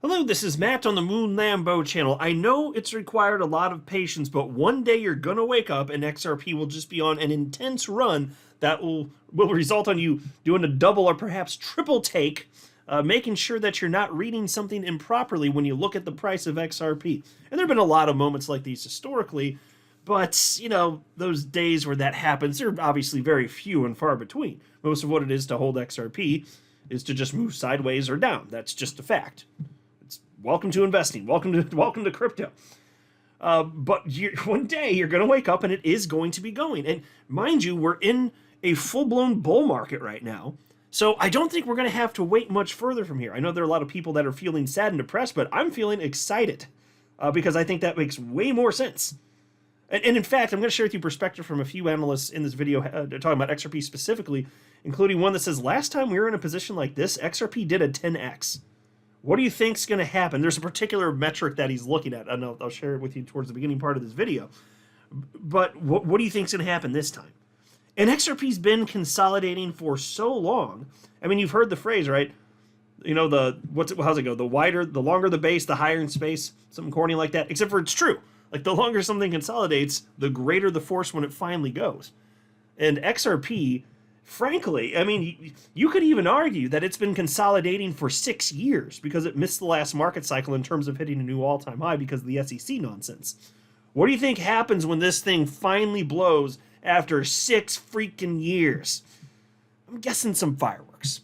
Hello, this is Matt on the Moon Lambo channel. I know it's required a lot of patience, but one day you're gonna wake up and XRP will just be on an intense run that will result on you doing a double or perhaps triple take, making sure that you're not reading something improperly when you look at the price of XRP. And there have been a lot of moments like these historically, but, you know, those days where that happens, they're obviously very few and far between. Most of what it is to hold XRP is to just move sideways or down. That's just a fact. Welcome to investing. Welcome to crypto. But one day you're going to wake up and it is going to be going. And mind you, we're in a full-blown bull market right now. So I don't think we're going to have to wait much further from here. I know there are a lot of people that are feeling sad and depressed, but I'm feeling excited because I think that makes way more sense. And in fact, I'm going to share with you perspective from a few analysts in this video talking about XRP specifically, including one that says last time we were in a position like this, XRP did a 10x. What do you think's going to happen? There's a particular metric that he's looking at. And I'll share it with you towards the beginning part of this video. But what do you think's going to happen this time? And XRP's been consolidating for so long. I mean, you've heard the phrase, right? You know, how's it go? The longer the base, the higher in space. Something corny like that. Except for it's true. Like, the longer something consolidates, the greater the force when it finally goes. And XRP, frankly, I mean, you could even argue that it's been consolidating for 6 years because it missed the last market cycle in terms of hitting a new all-time high because of the SEC nonsense. What do you think happens when this thing finally blows after 6 freaking years? I'm guessing some fireworks.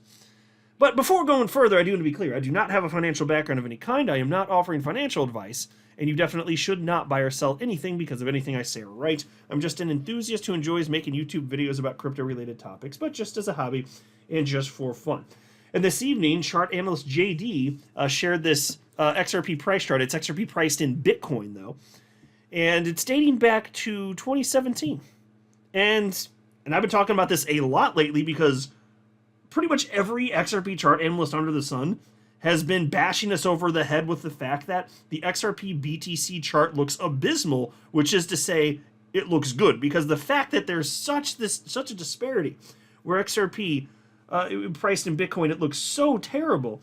But before going further, I do want to be clear. I do not have a financial background of any kind. I am not offering financial advice. And you definitely should not buy or sell anything because of anything I say or write. I'm just an enthusiast who enjoys making YouTube videos about crypto-related topics, but just as a hobby and just for fun. And this evening, chart analyst JD shared this XRP price chart. It's XRP priced in Bitcoin, though. And it's dating back to 2017. And I've been talking about this a lot lately because pretty much every XRP chart analyst under the sun has been bashing us over the head with the fact that the XRP BTC chart looks abysmal, which is to say it looks good, because the fact that there's such a disparity where XRP priced in Bitcoin, it looks so terrible.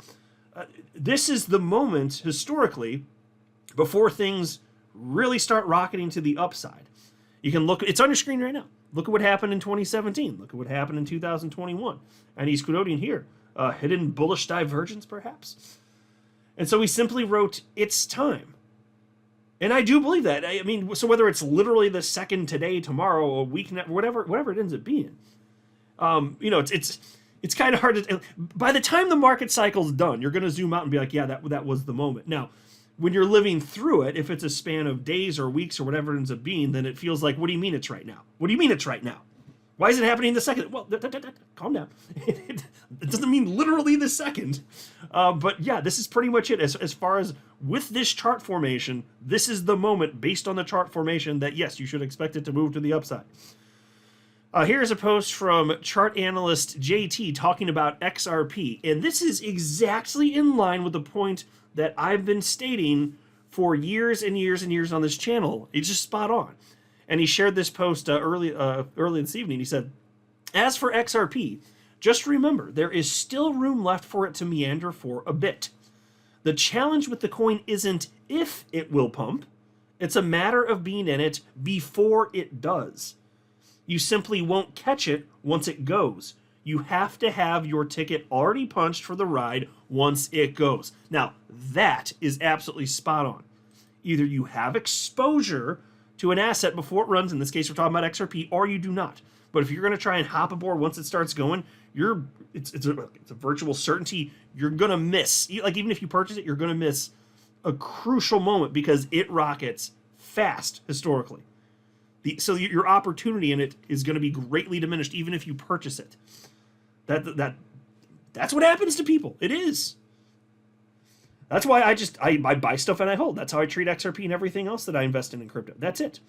This is the moment historically before things really start rocketing to the upside. You can look, it's on your screen right now. Look at what happened in 2017. Look at what happened in 2021. And he's quoting here. Hidden bullish divergence, perhaps? And so he simply wrote, it's time. And I do believe that. I mean, so whether it's literally the second today, tomorrow, a week, whatever it ends up being, you know, it's kind of hard to. By the time the market cycle's done, you're going to zoom out and be like, yeah, that was the moment. Now, when you're living through it, if it's a span of days or weeks or whatever it ends up being, then it feels like, what do you mean it's right now? What do you mean it's right now? Why is it happening the second? Well, calm down. It doesn't mean literally the second. But yeah, this is pretty much it. As far as with this chart formation, this is the moment based on the chart formation that, yes, you should expect it to move to the upside. Here's a post from chart analyst JT talking about XRP. And this is exactly in line with the point that I've been stating for years and years and years on this channel. It's just spot on. And he shared this post early this evening. He said, as for XRP, just remember, there is still room left for it to meander for a bit. The challenge with the coin isn't if it will pump. It's a matter of being in it before it does. You simply won't catch it once it goes. You have to have your ticket already punched for the ride once it goes. Now, that is absolutely spot on. Either you have exposure to an asset before it runs, in this case we're talking about XRP, or you do not. But if you're going to try and hop aboard once it starts going, it's a virtual certainty you're going to miss. Like, even if you purchase it, you're going to miss a crucial moment because it rockets fast historically. So your opportunity in it is going to be greatly diminished even if you purchase it. That's what happens to people. It is. That's why I buy stuff and I hold. That's how I treat XRP and everything else that I invest in crypto. That's it.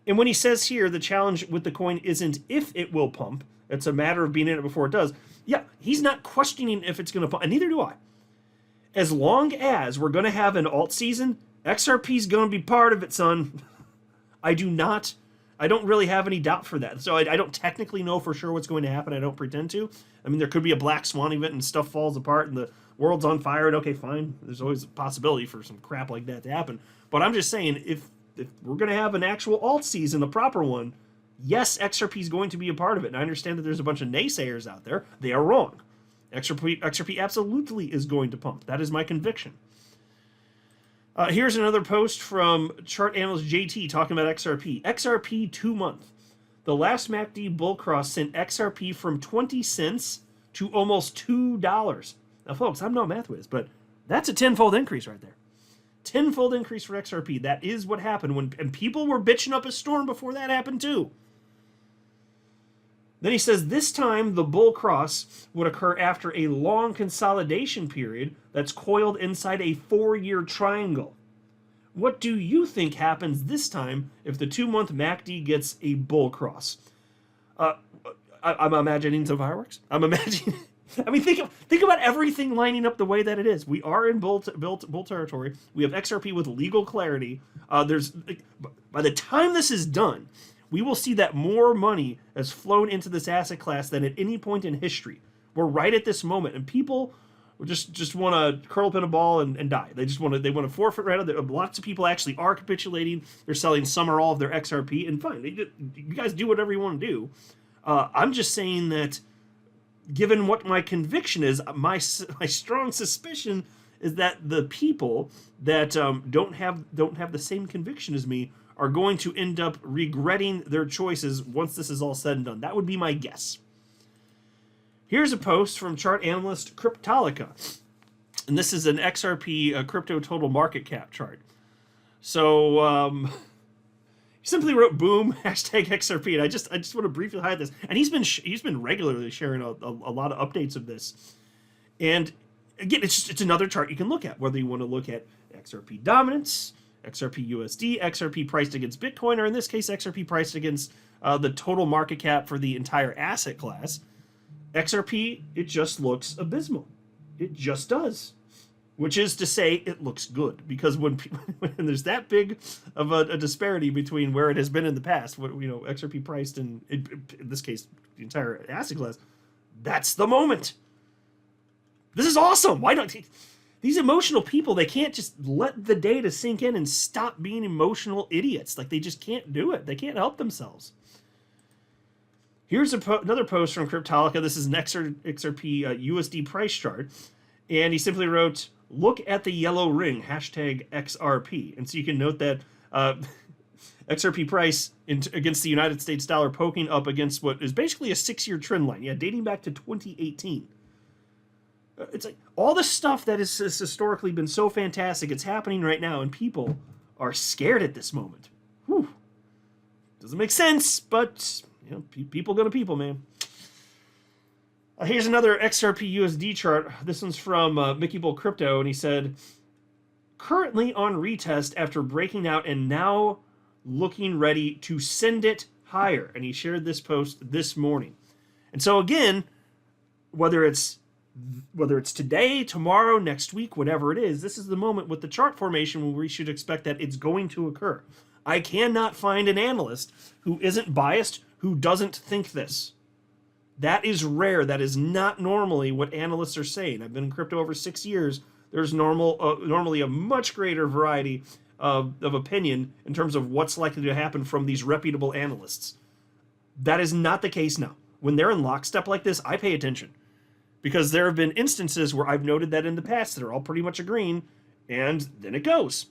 And when he says here, the challenge with the coin isn't if it will pump, it's a matter of being in it before it does. Yeah, he's not questioning if it's going to pump, and neither do I. As long as we're going to have an alt season, XRP's going to be part of it, son. I don't really have any doubt for that. So I don't technically know for sure what's going to happen. I don't pretend to. I mean, there could be a black swan event and stuff falls apart and the world's on fire, and okay, fine. There's always a possibility for some crap like that to happen. But I'm just saying, if we're going to have an actual alt season, the proper one, yes, XRP is going to be a part of it. And I understand that there's a bunch of naysayers out there. They are wrong. XRP absolutely is going to pump. That is my conviction. Here's another post from chart analyst JT talking about XRP. XRP 2-month. The last MACD bull cross sent XRP from 20 cents to almost $2. Now, folks, I'm no math whiz, but that's a tenfold increase right there. Tenfold increase for XRP. That is what happened and people were bitching up a storm before that happened too. Then he says this time the bull cross would occur after a long consolidation period that's coiled inside a 4-year triangle. What do you think happens this time if the 2-month MACD gets a bull cross? I'm imagining some fireworks. I'm imagining. I mean, think about everything lining up the way that it is. We are in bull territory. We have XRP with legal clarity. By the time this is done, we will see that more money has flown into this asset class than at any point in history. We're right at this moment, and people just want to curl up in a ball and die. They want to forfeit right now. Lots of people actually are capitulating. They're selling some or all of their XRP, and fine, you guys do whatever you want to do. I'm just saying that, given what my conviction is, my strong suspicion is that the people that don't have the same conviction as me are going to end up regretting their choices once this is all said and done. That would be my guess. Here's a post from chart analyst Cryptolica, and this is an XRP crypto total market cap chart. So he simply wrote "boom" #XRP, and I just want to briefly highlight this. And he's been regularly sharing a lot of updates of this. And again, it's another chart you can look at, whether you want to look at XRP dominance, XRP USD, XRP priced against Bitcoin, or in this case, XRP priced against the total market cap for the entire asset class. XRP, it just looks abysmal. It just does. Which is to say, it looks good. Because when there's that big of a disparity between where it has been in the past, XRP priced in this case, the entire asset class, that's the moment. This is awesome. Why don't these emotional people, they can't just let the data sink in and stop being emotional idiots. Like, they just can't do it. They can't help themselves. Here's another post from Cryptolica. This is an XRP USD price chart. And he simply wrote, "Look at the yellow ring, #XRP." And so you can note that XRP price against the United States dollar poking up against what is basically a 6-year trend line. Yeah, dating back to 2018. It's like all the stuff that has historically been so fantastic, it's happening right now, and people are scared at this moment. Whew. Doesn't make sense, but people gonna people, man. Here's another XRP USD chart. This one's from Mickey Bull Crypto, and he said, "Currently on retest after breaking out and now looking ready to send it higher." And he shared this post this morning. And so again, whether it's today, tomorrow, next week, whatever it is, this is the moment with the chart formation where we should expect that it's going to occur. I cannot find an analyst who isn't biased, who doesn't think this. That is rare. That is not normally what analysts are saying. I've been in crypto over 6 years. There's normally a much greater variety of opinion in terms of what's likely to happen from these reputable analysts. That is not the case now. When they're in lockstep like this, I pay attention. Because there have been instances where I've noted that in the past that are all pretty much agreeing, and then it goes.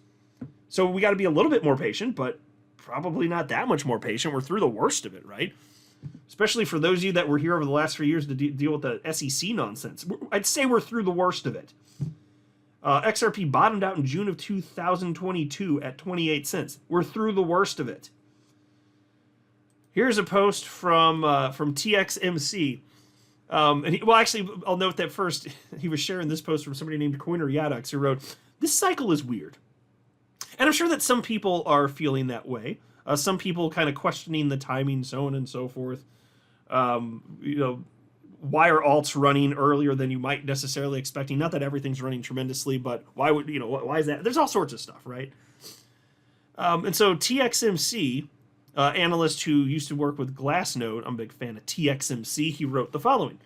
So we got to be a little bit more patient, but probably not that much more patient. We're through the worst of it, right? Especially for those of you that were here over the last 3 years to deal with the SEC nonsense. I'd say we're through the worst of it. XRP bottomed out in June of 2022 at 28 cents. We're through the worst of it. Here's a post from TXMC. I'll note that first, he was sharing this post from somebody named Coiner Yadox, who wrote, "This cycle is weird." And I'm sure that some people are feeling that way. Some people kind of questioning the timing, so on and so forth. Why are alts running earlier than you might necessarily expecting? Not that everything's running tremendously, but why is that? There's all sorts of stuff, right? And so TXMC, analyst who used to work with Glassnode, I'm a big fan of TXMC, he wrote the following.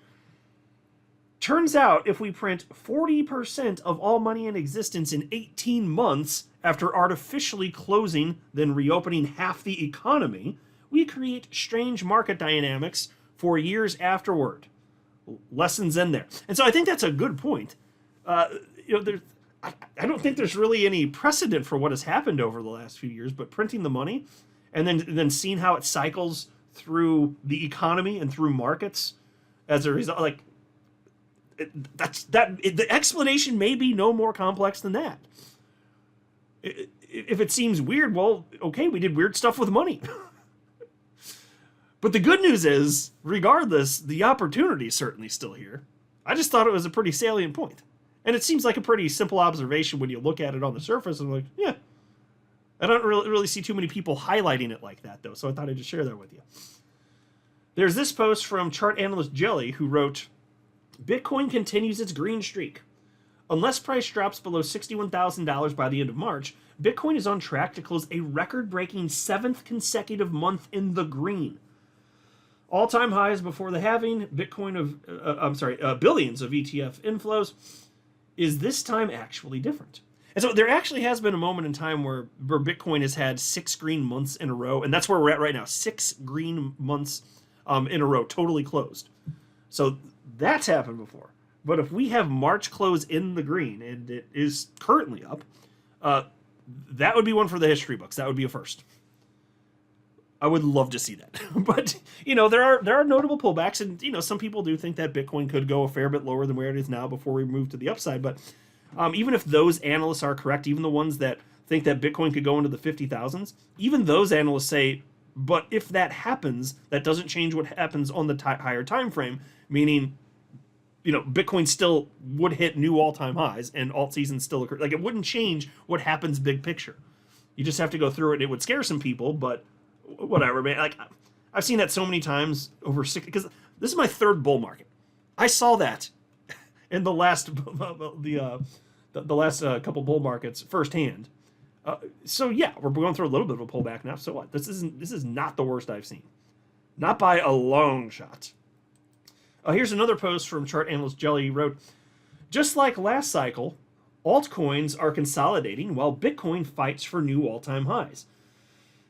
Turns out if we print 40% of all money in existence in 18 months after artificially closing, then reopening half the economy, we create strange market dynamics for years afterward. Lessons in there. And so I think that's a good point. I don't think there's really any precedent for what has happened over the last few years, but printing the money and then seeing how it cycles through the economy and through markets as a result, like, the explanation may be no more complex than that. If it seems weird, well, okay, we did weird stuff with money. But the good news is, regardless, the opportunity is certainly still here. I just thought it was a pretty salient point. And it seems like a pretty simple observation when you look at it on the surface. And I'm like, yeah. I don't really see too many people highlighting it like that, though, so I thought I'd just share that with you. There's this post from chart analyst Jelly, who wrote, Bitcoin continues its green streak. Unless price drops below $61,000 by the end of March, Bitcoin is on track to close a record-breaking 7th consecutive month in the green. All-time highs before the halving, billions of ETF inflows. Is this time actually different? And so there actually has been a moment in time where Bitcoin has had 6 green months in a row, and that's where we're at right now. 6 green months in a row, totally closed. So that's happened before. But if we have March close in the green, and it is currently up, that would be one for the history books. That would be a first. I would love to see that. But, there are notable pullbacks, and, some people do think that Bitcoin could go a fair bit lower than where it is now before we move to the upside. But even if those analysts are correct, even the ones that think that Bitcoin could go into the 50,000s, even those analysts say, but if that happens, that doesn't change what happens on the higher time frame, meaning, Bitcoin still would hit new all-time highs and alt season still occur. Like, it wouldn't change what happens big picture. You just have to go through it. It would scare some people, but whatever, man. Like, I've seen that so many times over 6, because this is my 3rd bull market. I saw that in the last couple bull markets firsthand. So yeah, we're going through a little bit of a pullback now. So what? This is not the worst I've seen, not by a long shot. Here's another post from chart analyst Jelly. He wrote, just like last cycle, altcoins are consolidating while Bitcoin fights for new all-time highs.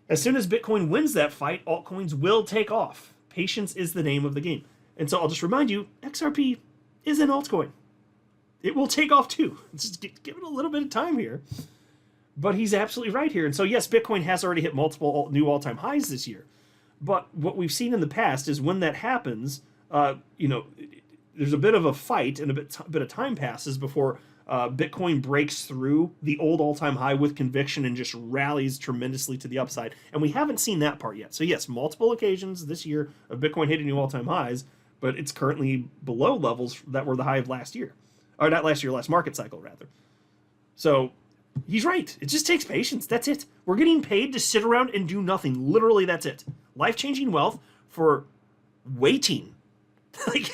As soon as Bitcoin wins that fight, altcoins will take off. Patience is the name of the game. And so I'll just remind you, XRP is an altcoin. It will take off too. Just give it a little bit of time here. But he's absolutely right here. And so yes, Bitcoin has already hit multiple new all-time highs this year. But what we've seen in the past is when that happens, there's a bit of a fight and a bit of time passes before Bitcoin breaks through the old all-time high with conviction and just rallies tremendously to the upside. And we haven't seen that part yet. So yes, multiple occasions this year of Bitcoin hitting new all-time highs, but it's currently below levels that were the high of last year. Or not last year, last market cycle, rather. So he's right. It just takes patience. That's it. We're getting paid to sit around and do nothing. Literally, that's it. Life-changing wealth for waiting. Like,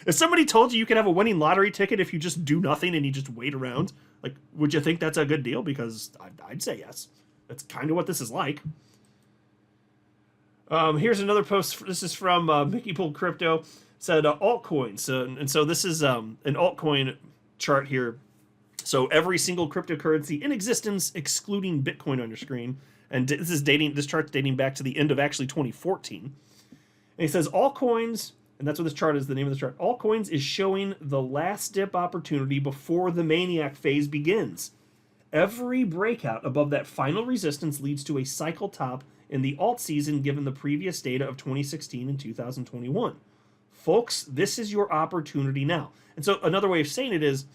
if somebody told you could have a winning lottery ticket if you just do nothing and you just wait around, like, would you think that's a good deal? Because I'd say yes. That's kind of what this is like. Here's another post. This is from Mickey Bull Crypto. Said altcoins. And so this is an altcoin chart here. So every single cryptocurrency in existence, excluding Bitcoin on your screen. And this chart's dating back to the end of actually 2014. And he says altcoins, and that's what this chart is, the name of the chart. Altcoins is showing the last dip opportunity before the maniac phase begins. Every breakout above that final resistance leads to a cycle top in the alt season given the previous data of 2016 and 2021. Folks, this is your opportunity now. And so another way of saying it is,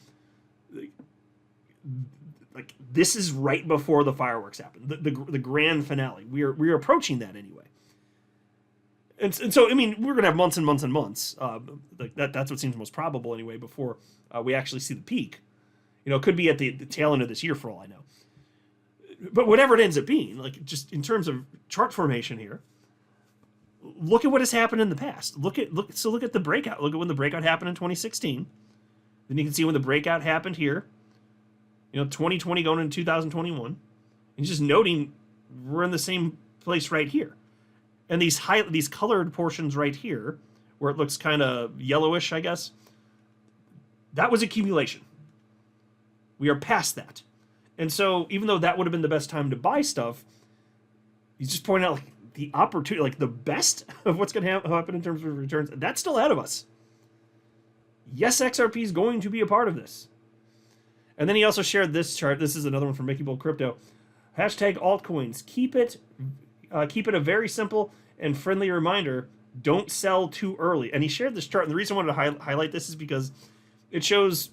like, this is right before the fireworks happen, the grand finale. We're approaching that anyway. And so, I mean, we're going to have months and months and months. That's what seems most probable anyway, before we actually see the peak. It could be at the tail end of this year for all I know. But whatever it ends up being, like, just in terms of chart formation here, look at what has happened in the past. Look at the breakout. Look at when the breakout happened in 2016. Then you can see when the breakout happened here. 2020 going into 2021. And just noting we're in the same place right here. And these colored portions right here, where it looks kind of yellowish, I guess, That was accumulation. We are past that. And so even though that would have been the best time to buy stuff, he's just pointing out like the opportunity, like the best of what's going to happen in terms of returns, that's still ahead of us. Yes, XRP is going to be a part of this. And then he also shared this chart. This is another one from Mickey Bull Crypto. Hashtag altcoins. Keep it a very simple and friendly reminder. Don't sell too early. And he shared this chart. And the reason I wanted to highlight this is because it shows,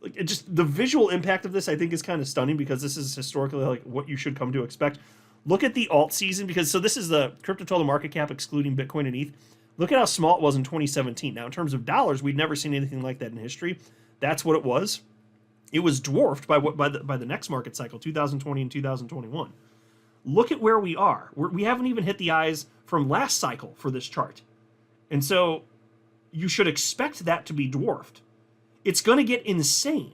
like, it just, the visual impact of this I think is kind of stunning, because this is historically like what you should come to expect. Look at the alt season, because so this is the crypto total market cap excluding Bitcoin and ETH. Look at how small it was in 2017. Now, in terms of dollars, we'd never seen anything like that in history. That's what it was. It was dwarfed by the next market cycle, 2020 and 2021. Look at where we are. We haven't even hit the highs from last cycle for this chart. And so you should expect that to be dwarfed. It's going to get insane.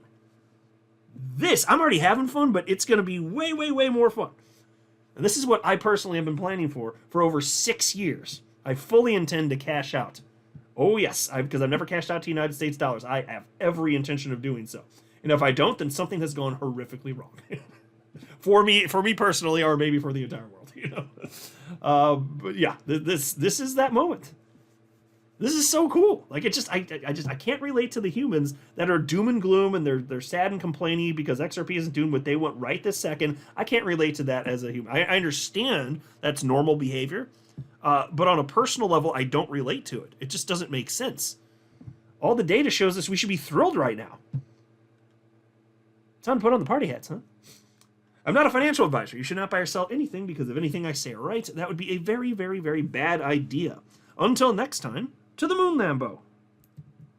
I'm already having fun, but it's going to be way, way, way more fun. And this is what I personally have been planning for over 6 years. I fully intend to cash out. Oh yes, because I've never cashed out to United States dollars. I have every intention of doing so. And if I don't, then something has gone horrifically wrong. for me personally, or maybe for the entire world, you know. But yeah, this is that moment. This is so cool. Like, I can't relate to the humans that are doom and gloom and they're sad and complaining because XRP isn't doing what they want right this second. I can't relate to that as a human. I understand that's normal behavior, but on a personal level, I don't relate to it. It just doesn't make sense. All the data shows us we should be thrilled right now. Time to put on the party hats, huh? I'm not a financial advisor. You should not buy or sell anything because if anything I say are right, that would be a very, very, very bad idea. Until next time, to the moon, Lambo.